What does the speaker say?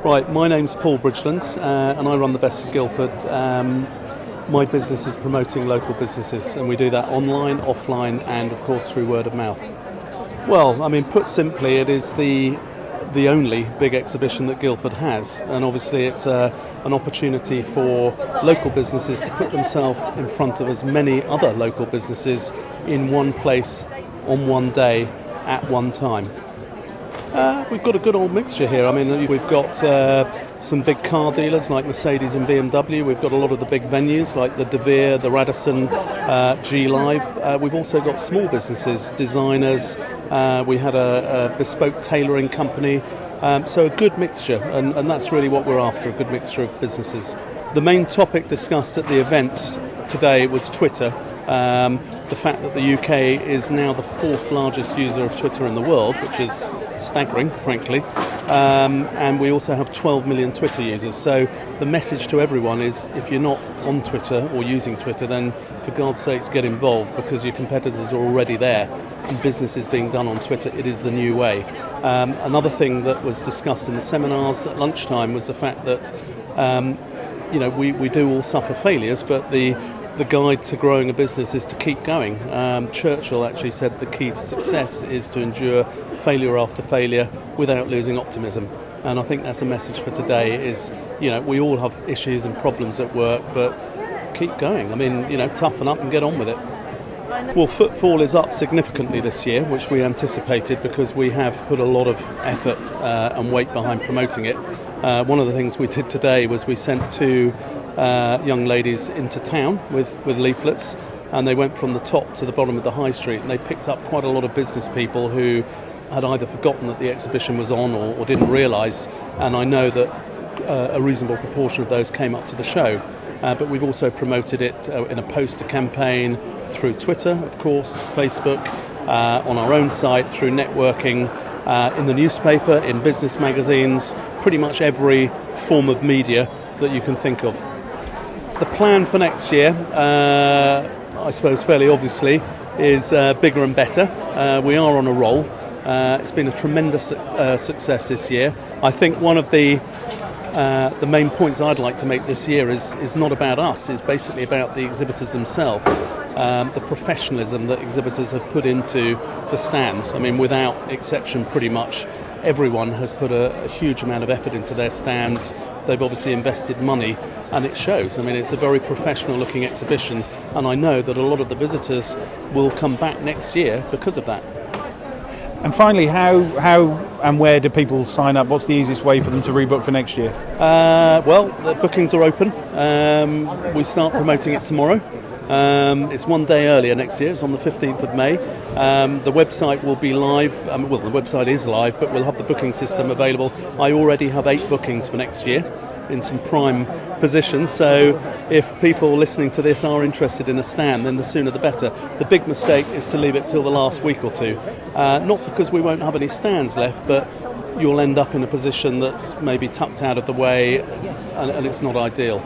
Right, my name's Paul Bridgland, and I run the Best of Guildford. My business is promoting local businesses, and we do that online, offline, and of course through word of mouth. Well, I mean, put simply, it is the only big exhibition that Guildford has, and obviously it's an opportunity for local businesses to put themselves in front of as many other local businesses in one place, on one day, at one time. We've got a good old mixture here. I mean, we've got some big car dealers like Mercedes and BMW. We've got a lot of the big venues like the De Vere, the Radisson, G Live. We've also got small businesses, designers. We had a bespoke tailoring company. So a good mixture, and that's really what we're after, a good mixture of businesses. The main topic discussed at the event today was Twitter. The fact that the UK is now the fourth largest user of Twitter in the world, which is staggering, frankly. And we also have 12 million Twitter users. So the message to everyone is, if you're not on Twitter or using Twitter, then for God's sakes get involved, because your competitors are already there and business is being done on Twitter. It is the new way. Another thing that was discussed in the seminars at lunchtime was the fact that we do all suffer failures, but the guide to growing a business is to keep going. Churchill actually said the key to success is to endure failure after failure without losing optimism. And I think that's a message for today is, we all have issues and problems at work, but keep going. I mean, toughen up and get on with it. Well, footfall is up significantly this year, which we anticipated because we have put a lot of effort and weight behind promoting it. One of the things we did today was we sent two young ladies into town with leaflets, and they went from the top to the bottom of the high street, and they picked up quite a lot of business people who had either forgotten that the exhibition was on or didn't realise, and I know that a reasonable proportion of those came up to the show. But we've also promoted it in a poster campaign through Twitter, of course, Facebook, on our own site, through networking, in the newspaper, in business magazines, pretty much every form of media that you can think of. The plan for next year, I suppose fairly obviously, is bigger and better. We are on a roll. It's been a tremendous success this year. I think one of the main points I'd like to make this year is not about us, it's basically about the exhibitors themselves, the professionalism that exhibitors have put into the stands. I mean, without exception, pretty much everyone has put a huge amount of effort into their stands. They've obviously invested money, and it shows. I mean, it's a very professional looking exhibition, and I know that a lot of the visitors will come back next year because of that. And finally, how and where do people sign up? What's the easiest way for them to rebook for next year? Well, the bookings are open. We start promoting it tomorrow. It's one day earlier next year. It's on the 15th of May. The website will be live. The website is live, but we'll have the booking system available. I already have 8 bookings for next year in some prime positions. So if people listening to this are interested in a stand, then the sooner the better. The big mistake is to leave it till the last week or two. Not because we won't have any stands left, but you'll end up in a position that's maybe tucked out of the way, and it's not ideal.